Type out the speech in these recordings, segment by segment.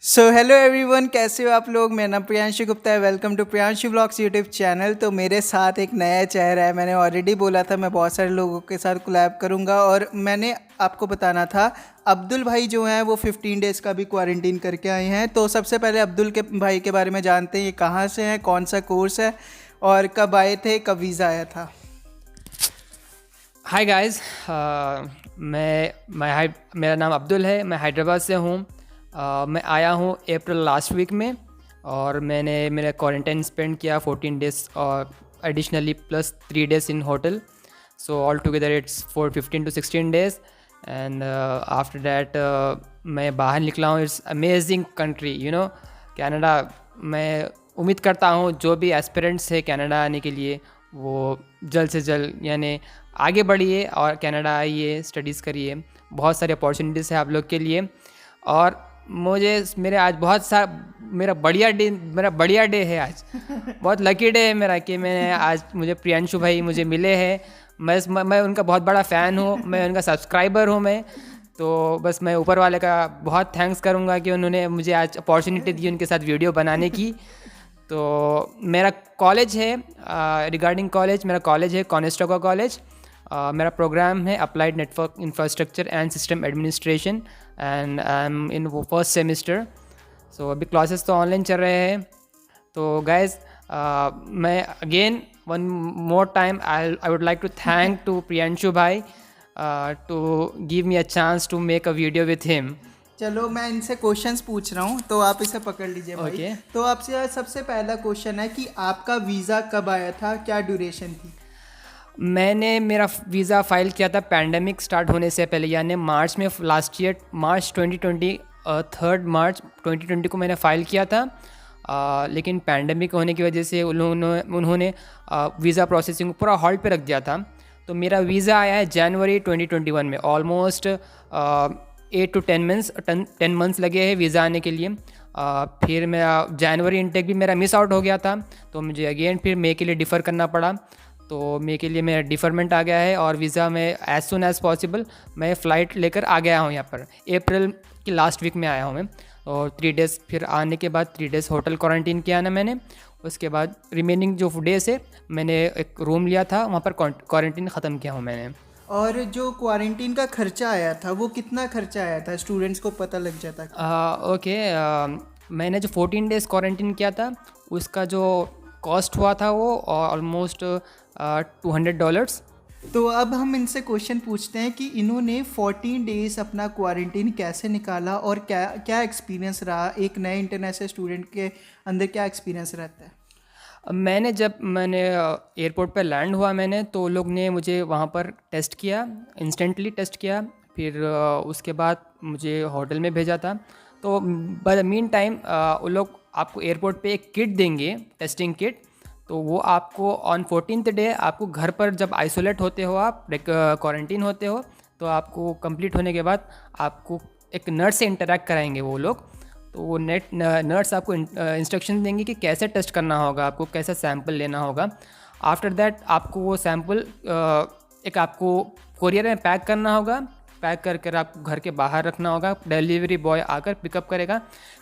So hello everyone, कैसे हो आप लोग। मेरा नाम प्रियांशु गुप्ता है। Welcome to Priyanshu blogs YouTube channel. तो मेरे साथ एक नया चेहरा है। मैंने ऑलरेडी बोला था मैं बहुत सारे लोगों के साथ कोलैब करूंगा और मैंने आपको बताना था अब्दुल भाई जो हैं वो 15 डेज़ का भी क्वारंटीन करके आए हैं। तो सबसे पहले अब्दुल के भाई के बारे में जानते हैं, ये कहाँ से हैं, कौन सा कोर्स है और कब आए थे, कब वीज़ा आया था। हाय गाइस, मेरा नाम अब्दुल है। मैं हैदराबाद से हूँ। मैं आया हूँ अप्रैल लास्ट वीक में और मैंने मेरा क्वारंटाइन स्पेंड किया 14 डेज़ और additionally plus 3 days in hotel. So all together it's for 15 to 16 days and after that मैं बाहर निकला हूँ। It's amazing country, Canada. मैं उम्मीद करता हूँ जो भी एस्पिरेंट्स है कनाडा आने के लिए वो जल्द से जल्द यानी आगे बढ़िए और कनाडा आइए, स्टडीज़ करिए। बहुत सारी अपॉर्चुनिटीज़ है आप लोग के लिए। और मेरे आज मेरा बढ़िया डे है आज। बहुत लकी डे है मेरा कि मुझे प्रियांशु भाई मुझे मिले हैं। मैं उनका बहुत बड़ा फ़ैन हूँ, मैं उनका सब्सक्राइबर हूँ। तो बस मैं ऊपर वाले का बहुत थैंक्स करूँगा कि उन्होंने मुझे आज अपॉर्चुनिटी दी उनके साथ वीडियो बनाने की। तो मेरा कॉलेज है, रिगार्डिंग कॉलेज, मेरा कॉलेज है कॉनेस्टोगा कॉलेज। मेरा प्रोग्राम है applied network infrastructure and system administration and I am in वो फर्स्ट सेमेस्टर। सो अभी क्लासेस तो ऑनलाइन चल रहे हैं। तो गाइज मैं again one more time I would like to thank to Priyanshu भाई to give me a chance to make a video with him. चलो मैं इनसे क्वेश्चंस पूछ रहा हूँ तो आप इसे पकड़ लीजिए भाई। Okay. तो आपसे आज सबसे पहला क्वेश्चन है कि आपका वीज़ा कब आया था, क्या ड्यूरेशन थी। मैंने मेरा वीज़ा फ़ाइल किया था पैंडमिक स्टार्ट होने से पहले, यानी मार्च में, लास्ट ईयर मार्च 2020, 3 मार्च 2020 को मैंने फ़ाइल किया था। लेकिन पैंडमिक होने की वजह से उन्होंने वीज़ा प्रोसेसिंग पूरा हॉल्ट पे रख दिया था। तो मेरा वीज़ा आया है जनवरी 2021 में। ऑलमोस्ट 8 to 10 मंथ्स लगे हैं वीज़ा आने के लिए। फिर मेरा जनवरी इनटेक भी मेरा मिस आउट हो गया था, तो मुझे अगेन फिर मई के लिए डिफ़र करना पड़ा। तो मई के लिए मेरा डिफ़रमेंट आ गया है और वीज़ा में एज़ सुन एज़ पॉसिबल मैं फ़्लाइट लेकर आ गया हूँ यहाँ पर। अप्रैल की लास्ट वीक में आया हूँ मैं। और 3 डेज़ फिर आने के बाद 3 डेज़ होटल क्वारंटीन किया ना मैंने। उसके बाद रिमेनिंग जो डेज़ है मैंने एक रूम लिया था, वहाँ पर क्वारंटीन ख़त्म किया हूँ मैंने। और जो क्वारंटीन का खर्चा आया था वो कितना खर्चा आया था, स्टूडेंट्स को पता लग जाता। ओके, मैंने जो 14 डेज़ क्वारंटीन किया था उसका जो कॉस्ट हुआ था वो ऑलमोस्ट $200। तो अब हम इनसे क्वेश्चन पूछते हैं कि इन्होंने 14 डेज़ अपना क्वारंटीन कैसे निकाला और क्या क्या एक्सपीरियंस रहा, एक नए इंटरनेशनल स्टूडेंट के अंदर क्या एक्सपीरियंस रहता है। मैंने एयरपोर्ट पर लैंड हुआ मैंने, तो लोग ने मुझे वहाँ पर टेस्ट किया, इंस्टेंटली टेस्ट किया। फिर उसके बाद मुझे होटल में भेजा था। तो बाय द मीन टाइम वो लोग आपको एयरपोर्ट पे एक किट देंगे, टेस्टिंग किट। तो वो आपको ऑन 14th डे आपको घर पर जब आइसोलेट होते हो, आप क्वारंटीन होते हो, तो आपको कंप्लीट होने के बाद आपको एक नर्स से इंटरेक्ट कराएंगे वो लोग। तो वो नर्स आपको इंस्ट्रक्शन देंगे कि कैसे टेस्ट करना होगा, आपको कैसा सैंपल लेना होगा। आफ्टर दैट आपको वो सैंपल एक आपको कोरियर में पैक करना होगा। पैक कर आपको घर के बाहर रखना होगा, डिलीवरी बॉय आकर पिकअप करेगा।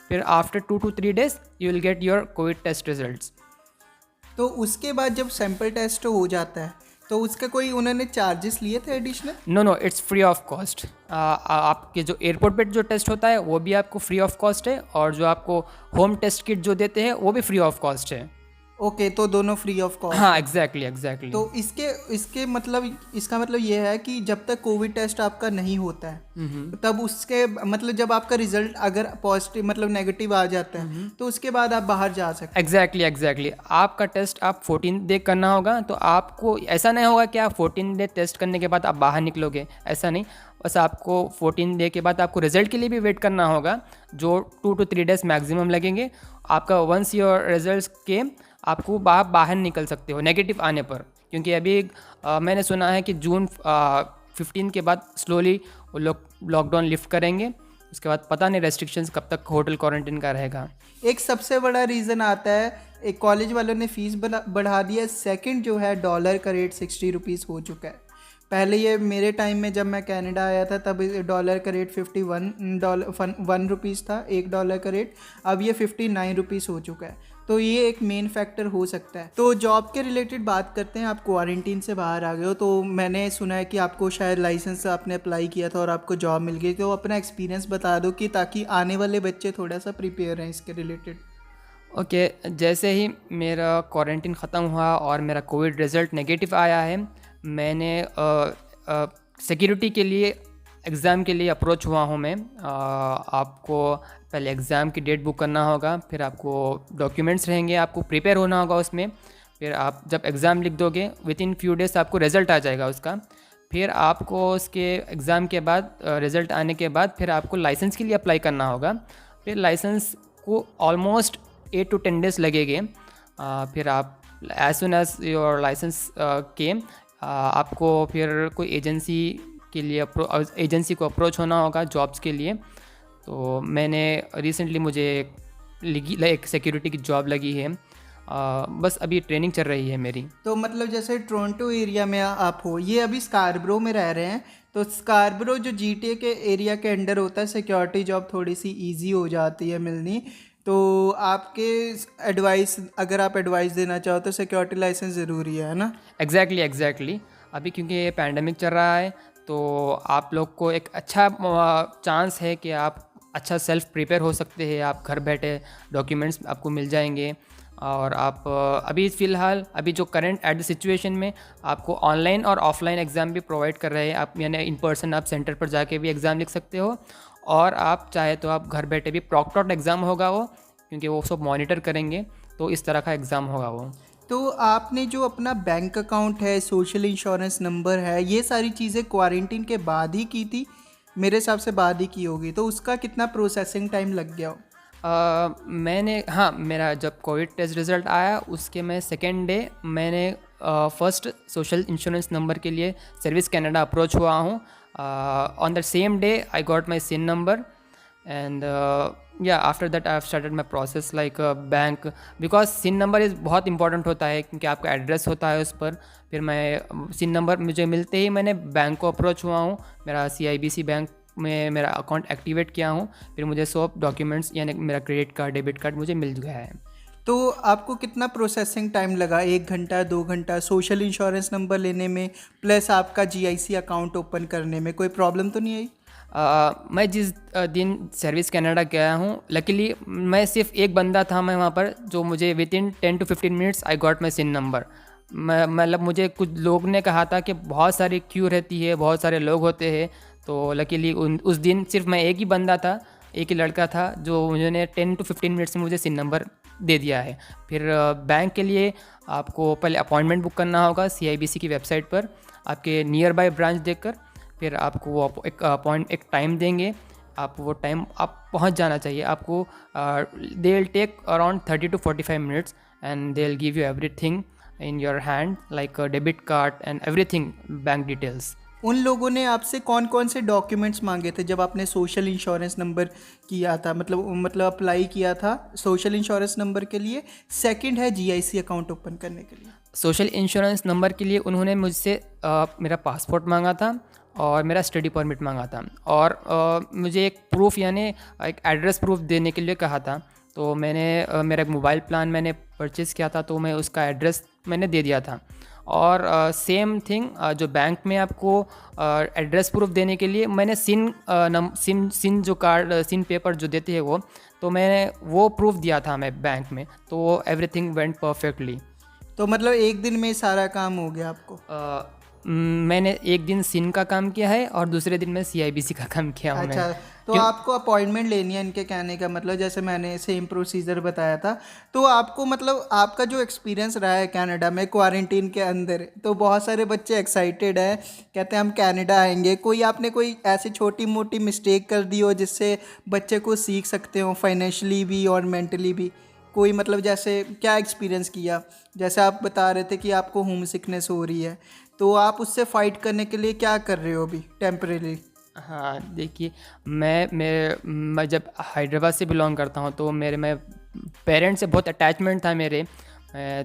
फिर after 2 to 3 days you will get your covid test results. तो उसके बाद जब सैंपल टेस्ट हो जाता है तो उसका कोई उन्होंने चार्जेस लिए थे additional. No, it's free of cost. आपके जो एयरपोर्ट पे जो टेस्ट होता है वो भी आपको फ्री ऑफ कॉस्ट है, और जो आपको होम टेस्ट किट जो देते हैं वो भी फ्री ऑफ कॉस्ट है। ओके, तो दोनों फ्री ऑफ कॉस्ट। हाँ, एग्जैक्टली। तो इसके मतलब इसका मतलब ये है कि जब तक कोविड टेस्ट आपका नहीं होता है तब उसके मतलब जब आपका रिजल्ट अगर पॉजिटिव मतलब नेगेटिव आ जाता है तो उसके बाद आप बाहर जा सकते हैं। एग्जैक्टली। आपका टेस्ट आप 14 डे करना होगा। तो आपको ऐसा नहीं होगा कि आप 14 डे टेस्ट करने के बाद आप बाहर निकलोगे, ऐसा नहीं। बस आपको 14 डे के बाद आपको रिजल्ट के लिए भी वेट करना होगा, जो 2 to 3 डेज़ मैक्सिमम लगेंगे। आपका वंस योर रिजल्ट्स के आपको बाहर निकल सकते हो नेगेटिव आने पर। क्योंकि अभी मैंने सुना है कि जून 15 के बाद स्लोली वो लोग लॉकडाउन लिफ्ट करेंगे। उसके बाद पता नहीं रेस्ट्रिक्शंस कब तक होटल क्वारंटीन का रहेगा। एक सबसे बड़ा रीज़न आता है, एक कॉलेज वालों ने फीस बढ़ा दिया। सेकंड जो है डॉलर का रेट 60 रुपीज़ हो चुका है। पहले ये मेरे टाइम में जब मैं कनाडा आया था तब डॉलर का रेट $51 था, $1 का रेट। अब ये $59 हो चुका है। तो ये एक मेन फैक्टर हो सकता है। तो जॉब के रिलेटेड बात करते हैं। आप क्वारंटीन से बाहर आ गए हो, तो मैंने सुना है कि आपको शायद लाइसेंस आपने अप्लाई किया था और आपको जॉब मिल गई। तो अपना एक्सपीरियंस बता दो कि ताकि आने वाले बच्चे थोड़ा सा प्रिपेयर हैं इसके रिलेटेड। ओके, जैसे ही मेरा क्वारंटीन ख़त्म हुआ और मेरा कोविड रिज़ल्ट नेगेटिव आया है, मैंने सिक्योरिटी के लिए एग्ज़ाम के लिए अप्रोच हुआ हूँ मैं। आपको पहले एग्ज़ाम की डेट बुक करना होगा, फिर आपको डॉक्यूमेंट्स रहेंगे, आपको प्रिपेयर होना होगा उसमें। फिर आप जब एग्ज़ाम लिख दोगे विद इन फ्यू डेज़ आपको रिज़ल्ट आ जाएगा उसका। फिर आपको उसके एग्ज़ाम के बाद रिज़ल्ट आने के बाद फिर आपको लाइसेंस के लिए अप्लाई करना होगा। फिर लाइसेंस को ऑलमोस्ट 8 to 10 डेज़ लगेंगे। फिर आप as soon as your licence came, आपको फिर कोई एजेंसी के लिए एजेंसी को अप्रोच होना होगा जॉब्स के लिए। तो मैंने रिसेंटली मुझे एक सिक्योरिटी की जॉब लगी है। बस अभी ट्रेनिंग चल रही है मेरी। तो मतलब जैसे टोरंटो एरिया में आप हो, ये अभी स्कारब्रो में रह रहे हैं, तो स्कारब्रो जो जीटीए के एरिया के अंडर होता है, सिक्योरिटी जॉब थोड़ी सी इजी हो जाती है मिलनी। तो आपके एडवाइस, अगर आप एडवाइस देना चाहो तो सिक्योरिटी लाइसेंस ज़रूरी है ना? एग्जैक्टली। अभी क्योंकि ये पैंडमिक चल रहा है, तो आप लोग को एक अच्छा चांस है कि आप अच्छा सेल्फ प्रिपेयर हो सकते हैं। आप घर बैठे डॉक्यूमेंट्स आपको मिल जाएंगे। और आप अभी फ़िलहाल अभी जो करंट एट द सिचुएशन में आपको ऑनलाइन और ऑफलाइन एग्ज़ाम भी प्रोवाइड कर रहे हैं। आप यानी इन पर्सन आप सेंटर पर जाके भी एग्ज़ाम लिख सकते हो, और आप चाहे तो आप घर बैठे भी प्रॉक्टर्ड एग्ज़ाम होगा वो, क्योंकि वो सब मॉनिटर करेंगे। तो इस तरह का एग्ज़ाम होगा वो। तो आपने जो अपना बैंक अकाउंट है, सोशल इंश्योरेंस नंबर है, ये सारी चीज़ें क्वारंटीन के बाद ही की थी? मेरे हिसाब से बाद ही की होगी। तो उसका कितना प्रोसेसिंग टाइम लग गया हो? हाँ, मेरा जब कोविड टेस्ट रिज़ल्ट आया उसके मैं सेकेंड डे मैंने फर्स्ट सोशल इंश्योरेंस नंबर के लिए सर्विस कनाडा अप्रोच हुआ हूँ। On the same day I got my SIN number, and after that I have started my process like bank, because SIN number is बहुत important होता है, क्योंकि आपका address होता है उस पर। फिर मैं सिन नंबर मुझे मिलते ही मैंने बैंक को अप्रोच हुआ हूँ, मेरा CIBC बैंक में मेरा अकाउंट एक्टिवेट किया हूँ। फिर मुझे सब डॉक्यूमेंट्स यानी मेरा क्रेडिट कार्ड, डेबिट कार्ड मुझे मिल गया है। तो आपको कितना प्रोसेसिंग टाइम लगा? 1 घंटा, 2 घंटा सोशल इंश्योरेंस नंबर लेने में, प्लस आपका GIC अकाउंट ओपन करने में कोई प्रॉब्लम तो नहीं आई? मैं जिस दिन सर्विस कनाडा गया हूँ, लकीली मैं सिर्फ एक बंदा था मैं वहाँ पर, जो मुझे within 10 to 15 minutes I got my SIN number. मतलब मुझे कुछ लोग ने कहा था कि बहुत सारी क्यू रहती है, बहुत सारे लोग होते हैं। तो लकीली उस दिन सिर्फ मैं एक ही बंदा था, एक ही लड़का था, जो मुझे 10 to 15 मिनट्स में मुझे सिन नंबर दे दिया है। फिर बैंक के लिए आपको पहले अपॉइंटमेंट बुक करना होगा CIBC की वेबसाइट पर, आपके नियर बाय ब्रांच देखकर। फिर आपको वो एक टाइम देंगे, आप वो टाइम आप पहुंच जाना चाहिए आपको। They will take around 30 to 45 minutes, and they will give you everything in your hand, like debit card and everything, bank details. उन लोगों ने आपसे कौन कौन से डॉक्यूमेंट्स मांगे थे जब आपने सोशल इंश्योरेंस नंबर किया था, मतलब अप्लाई किया था सोशल इंश्योरेंस नंबर के लिए? सेकंड है GIC अकाउंट ओपन करने के लिए। सोशल इंश्योरेंस नंबर के लिए उन्होंने मुझसे मेरा पासपोर्ट मांगा था और मेरा स्टडी परमिट मांगा था, और मुझे एक प्रूफ यानी एक एड्रेस प्रूफ देने के लिए कहा था। तो मैंने मेरा एक मोबाइल प्लान मैंने परचेज़ किया था, तो मैं उसका एड्रेस मैंने दे दिया था। और सेम थिंग जो बैंक में आपको एड्रेस प्रूफ देने के लिए मैंने सिन जो कार्ड, सिन पेपर जो देते हैं वो, तो मैंने वो प्रूफ दिया था मैं बैंक में। तो एवरीथिंग वेंट परफेक्टली। तो मतलब एक दिन में सारा काम हो गया आपको? मैंने एक दिन सिन का काम किया है और दूसरे दिन में CIBC का काम किया हूँ। अच्छा, तो आपको अपॉइंटमेंट लेनी है, इनके कहने का मतलब जैसे मैंने सेम प्रोसीजर बताया था। तो आपको मतलब आपका जो एक्सपीरियंस रहा है कनाडा में क्वारंटीन के अंदर, तो बहुत सारे बच्चे एक्साइटेड हैं, कहते हैं हम कनाडा आएंगे। कोई आपने कोई ऐसी छोटी मोटी मिस्टेक कर दी हो जिससे बच्चे को सीख सकते हो फाइनेंशियली भी और मेंटली भी? कोई मतलब जैसे क्या एक्सपीरियंस किया? जैसे आप बता रहे थे कि आपको होम सिकनेस हो रही है, तो आप उससे फाइट करने के लिए क्या कर रहे हो अभी टेम्परेरी? हाँ, देखिए, मैं जब हैदराबाद से बिलोंग करता हूँ, तो मैं पेरेंट्स से बहुत अटैचमेंट था मेरे।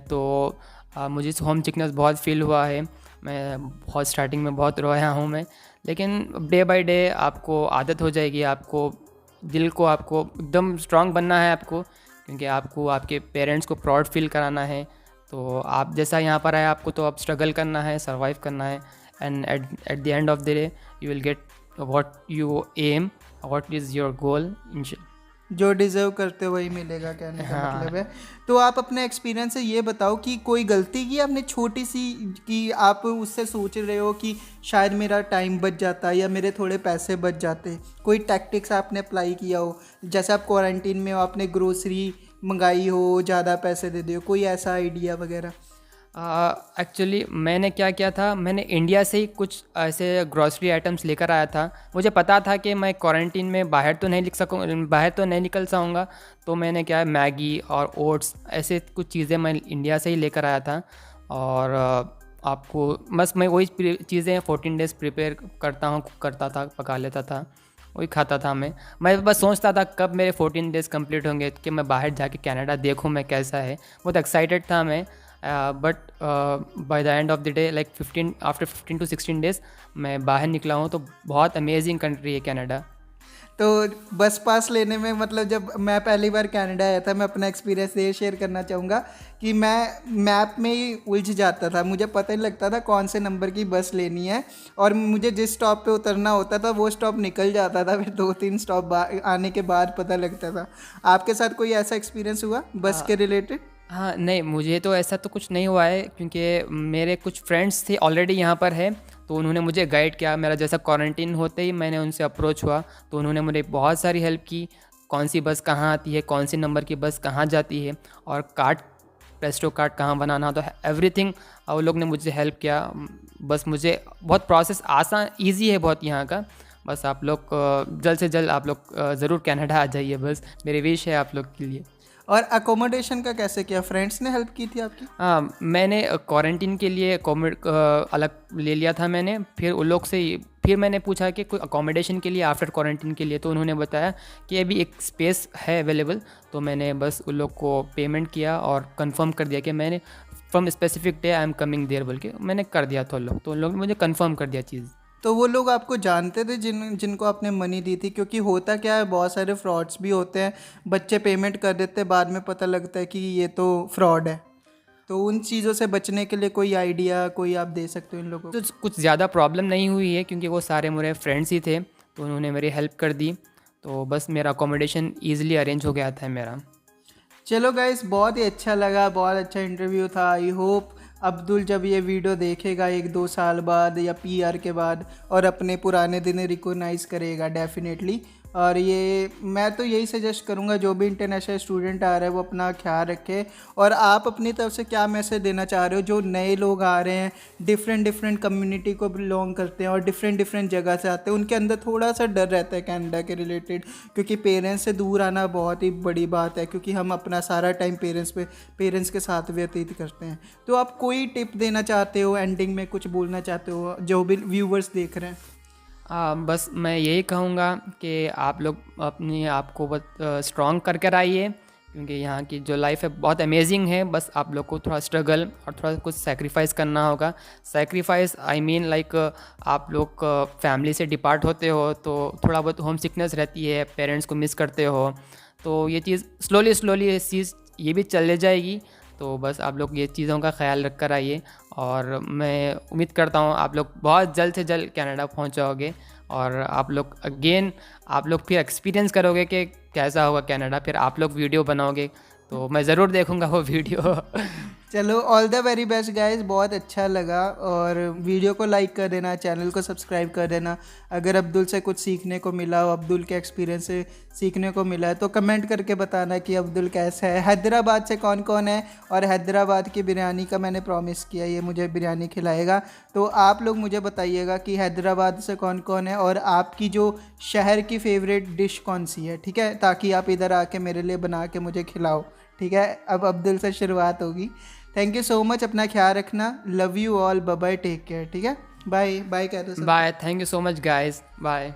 तो मुझे होम सिकनेस बहुत फील हुआ है। मैं बहुत स्टार्टिंग में बहुत रोया हूँ मैं, लेकिन डे बाय डे आपको आदत हो जाएगी। आपको दिल को आपको एकदम स्ट्रांग बनना है आपको, क्योंकि आपको आपके पेरेंट्स को प्राउड फील कराना है। तो आप जैसा यहाँ पर आए आपको तो अब स्ट्रगल करना है, सर्वाइव करना है, and at the end of the day you will get what you am, what is your goal. जो डिज़र्व करते हो वही मिलेगा, कहने का हाँ। मतलब है। तो आप अपने एक्सपीरियंस से ये बताओ कि कोई गलती की आपने छोटी सी, कि आप उससे सोच रहे हो कि शायद मेरा टाइम बच जाता या मेरे थोड़े पैसे बच जाते, कोई टैक्टिक्स आपने अप्लाई किया हो, जैसे आप क्वारंटीन में हो आपने ग्रोसरी मंगाई हो, ज़्यादा पैसे दे दिए हो, कोई ऐसा आइडिया वगैरह? एक्चुअली मैंने क्या किया था, मैंने इंडिया से ही कुछ ऐसे ग्रॉसरी आइटम्स लेकर आया था। मुझे पता था कि मैं क्वारंटीन में बाहर तो नहीं निकल सकूँगा, तो मैंने क्या है, मैगी और ओट्स ऐसे कुछ चीज़ें मैं इंडिया से ही लेकर आया था। और आपको बस मैं वही चीज़ें 14 डेज़ प्रिपेयर करता था, पका लेता था, वही खाता था मैं बस सोचता था कब मेरे 14 डेज़ कंप्लीट होंगे कि मैं बाहर जाके कनाडा देखूं मैं कैसा है। बहुत एक्साइटेड था मैं। But by the end of the day like 15 to 16 days मैं बाहर निकला हूँ। तो बहुत अमेजिंग कंट्री है कनाडा। तो बस पास लेने में, मतलब जब मैं पहली बार कनाडा आया था, मैं अपना एक्सपीरियंस ये शेयर करना चाहूँगा कि मैं मैप में ही उलझ जाता था। मुझे पता नहीं लगता था कौन से नंबर की बस लेनी है, और मुझे जिस स्टॉप पे उतरना होता था वो स्टॉप निकल जाता था, फिर 2-3 स्टॉप आने के बाद पता लगता था। आपके साथ कोई ऐसा एक्सपीरियंस हुआ बस के रिलेटेड? हाँ नहीं, मुझे तो ऐसा तो कुछ नहीं हुआ है, क्योंकि मेरे कुछ फ्रेंड्स थे ऑलरेडी यहाँ पर है, तो उन्होंने मुझे गाइड किया। मेरा जैसा क्वारंटीन होते ही मैंने उनसे अप्रोच हुआ, तो उन्होंने मुझे बहुत सारी हेल्प की। कौन सी बस कहाँ आती है, कौन सी नंबर की बस कहाँ जाती है, और प्रेस्टो कार्ड कहाँ बनाना, तो एवरीथिंग वो लोग ने मुझे हेल्प किया। बस मुझे बहुत प्रोसेस आसान ईजी है बहुत यहाँ का। बस आप लोग जल्द से जल्द आप लोग ज़रूर कनाडा आ जाइए, बस मेरी विश है आप लोग के लिए। और अकोमोडेशन का कैसे किया? फ्रेंड्स ने हेल्प की थी आपकी? हाँ, मैंने क्वारंटीन के लिए अलग ले लिया था मैंने। फिर उन लोग से फिर मैंने पूछा कि कोई अकोमोडेशन के लिए आफ्टर क्वारंटीन के लिए, तो उन्होंने बताया कि अभी एक स्पेस है अवेलेबल। तो मैंने बस उन लोग को पेमेंट किया और कंफर्म कर दिया कि मैंने from specific day I am coming there बोल के मैंने कर दिया था। तो उन लोग ने मुझे कंफर्म कर दिया चीज़। तो वो लोग आपको जानते थे जिनको आपने मनी दी थी? क्योंकि होता क्या है, बहुत सारे फ्रॉड्स भी होते हैं, बच्चे पेमेंट कर देते हैं, बाद में पता लगता है कि ये तो फ्रॉड है। तो उन चीज़ों से बचने के लिए कोई आइडिया कोई आप दे सकते हो इन लोगों को? तो कुछ ज़्यादा प्रॉब्लम नहीं हुई है, क्योंकि वो सारे मेरे फ्रेंड्स ही थे, तो उन्होंने मेरी हेल्प कर दी। तो बस मेरा अकोमोडेशन ईजिली अरेंज हो गया था मेरा। चलो गाइस, बहुत ही अच्छा लगा, बहुत अच्छा इंटरव्यू था। आई होप अब्दुल जब ये वीडियो देखेगा 1-2 साल बाद या पीआर के बाद, और अपने पुराने दिन रिकॉग्नाइज़ करेगा डेफिनेटली। और ये मैं तो यही सजेस्ट करूँगा, जो भी इंटरनेशनल स्टूडेंट आ रहा है वो अपना ख्याल रखे। और आप अपनी तरफ से क्या मैसेज देना चाह रहे हो, जो नए लोग आ रहे हैं, डिफरेंट कम्युनिटी को बिलोंग करते हैं और डिफरेंट जगह से आते हैं, उनके अंदर थोड़ा सा डर रहता है कनाडा के रिलेटेड, क्योंकि पेरेंट्स से दूर आना बहुत ही बड़ी बात है, क्योंकि हम अपना सारा टाइम पेरेंट्स के साथ व्यतीत करते हैं। तो आप कोई टिप देना चाहते हो, एंडिंग में कुछ बोलना चाहते हो जो भी व्यूवर्स देख रहे हैं? बस मैं यही कहूँगा कि आप लोग अपने आप को बहुत स्ट्रॉन्ग करके आइए, क्योंकि यहाँ की जो लाइफ है बहुत अमेजिंग है। बस आप लोग को थोड़ा स्ट्रगल और थोड़ा कुछ सेक्रीफाइस करना होगा। सेक्रीफाइस आई मीन लाइक आप लोग फैमिली से डिपार्ट होते हो तो थोड़ा बहुत होम सिकनेस रहती है, पेरेंट्स को मिस करते हो, तो ये चीज़ स्लोली इस चीज़ ये भी चले जाएगी। तो बस आप लोग ये चीज़ों का ख्याल रख कर आइए, और मैं उम्मीद करता हूँ आप लोग बहुत जल्द से जल्द कनाडा पहुँच जाओगे, और आप लोग फिर एक्सपीरियंस करोगे कि कैसा होगा कनाडा। फिर आप लोग वीडियो बनाओगे तो मैं ज़रूर देखूँगा वो वीडियो। चलो, all the very best guys, बहुत अच्छा लगा। और वीडियो को लाइक कर देना, चैनल को सब्सक्राइब कर देना। अगर अब्दुल से कुछ सीखने को मिला हो, अब्दुल के एक्सपीरियंस से सीखने को मिला है, तो कमेंट करके बताना कि अब्दुल कैसा है। हैदराबाद से कौन कौन है, और हैदराबाद की बिरयानी का मैंने प्रॉमिस किया, ये मुझे बिरयानी खिलाएगा। तो आप लोग मुझे बताइएगा कि हैदराबाद से कौन कौन है, और आपकी जो शहर की फेवरेट डिश कौन सी है, ठीक है, ताकि आप इधर आके मेरे लिए बना के मुझे खिलाओ, ठीक है। अब अब्दुल से शुरुआत होगी। थैंक यू सो मच, अपना ख्याल रखना, love you all, bye bye, take care, ठीक है, बाय बाय कह दो सब। Bye, thank you so much guys, bye.